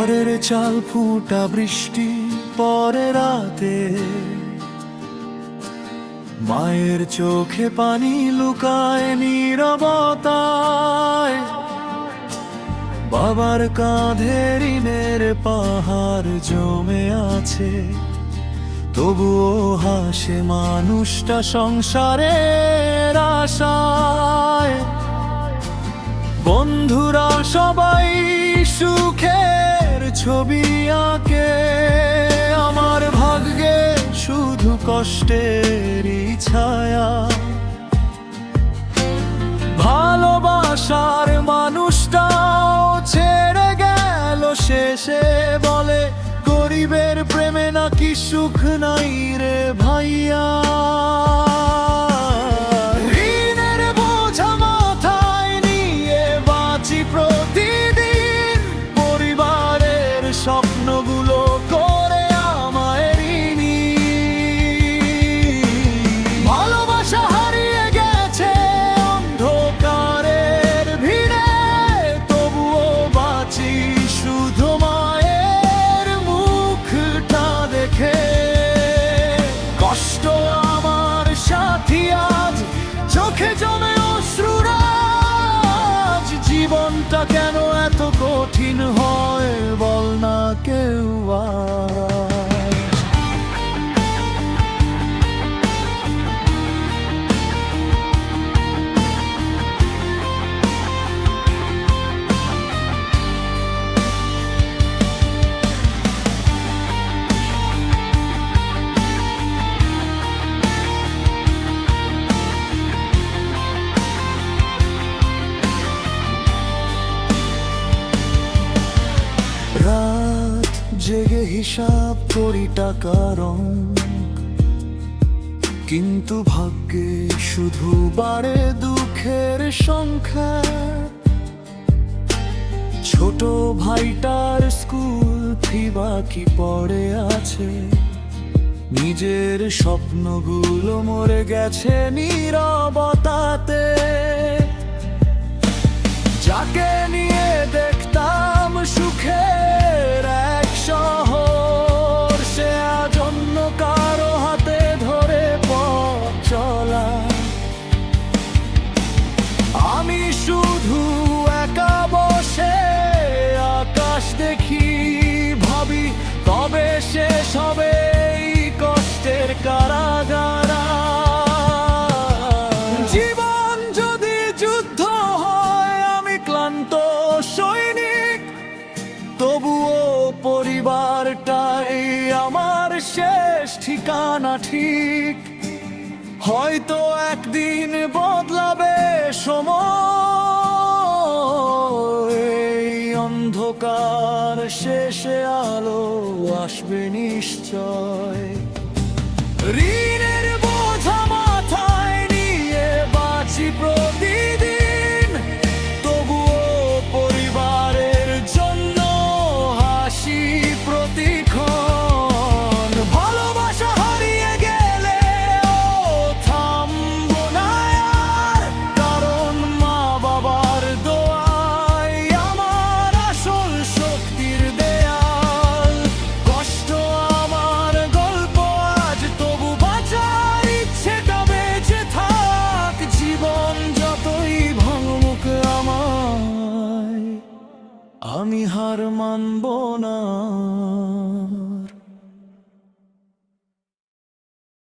ঘরের চাল ফুটা বৃষ্টি পরে রাতে, মায়ের চোখে পানি লুকায় নীরবতায়, বাবার কাঁধে ঋণের পাহাড় জমে আছে, তবুও হাসে মানুষটা সংসারের আশায়। বন্ধুরা সবাই সুখের ছবি আঁকে, আমার ভাগ্যে শুধু কষ্টেরই ছায়া। ভালোবাসার মানুষটাও ছেড়ে গেল শেষে, বলে গরিবের প্রেমে নাকি সুখ নাই রে ভাইয়া। ঋণের বোঝা মাথায় নিয়ে বাঁচি প্রতিদিন, পরিবারের স্বপ্নগুলো করে আমায় ঋণী। ভালোবাসা হারিয়ে গেছে অন্ধকারের ভিড়ে, তবুও বাঁচি শুধু মায়ের মুখটা দেখে। কষ্ট আমার সাথী আজ, চোখে জমে অশ্রুরাজ। জীবনটা কেন এত কঠিন হয় বল না কেউ আজ। রাত জেগে হিসাব করি টাকার অঙ্ক, কিন্তু ভাগ্যে শুধু বাড়ে দুঃখের সংখ্যা। ছোট ভাইটার স্কুল ফি বাকি পড়ে আছে, নিজের স্বপ্নগুলো মরে গেছে নীরবতাতে। যাকে নিয়ে দেখতাম সুখের এক শহর, সে আজ অন্য কারো হাতে ধরে পথ চলা। আমি শুধু একা বসে আকাশ দেখি, ভাবি কবে শেষ হবে এই কষ্টের কারাগার। জীবন যদি যুদ্ধ হয়, আমি ক্লান্ত সৈনিক, তবুও পরিবারটাই আমার শেষ ঠিকানা ঠিক। হয়তো একদিন বদলাবে সময়, এই অন্ধকার শেষে আলো আসবে নিশ্চয়। ঋণের বোঝা মাথায় নিয়ে বাঁচি প্রতিদিন, তবুও পরিবারের জন্য হাসি প্রতিক্ষণ। ভালোবাসা হারিয়ে গেলে ও থামবো না আর, কারণ মা বাবার দোয়াই আমার আসল শক্তির দেয়াল। কষ্ট আমার গল্প আজ, তবু বাঁচার ইচ্ছেটা বেঁচে থাক। জীবন যতই ভাঙুক আমায়, আমি হার মানব না।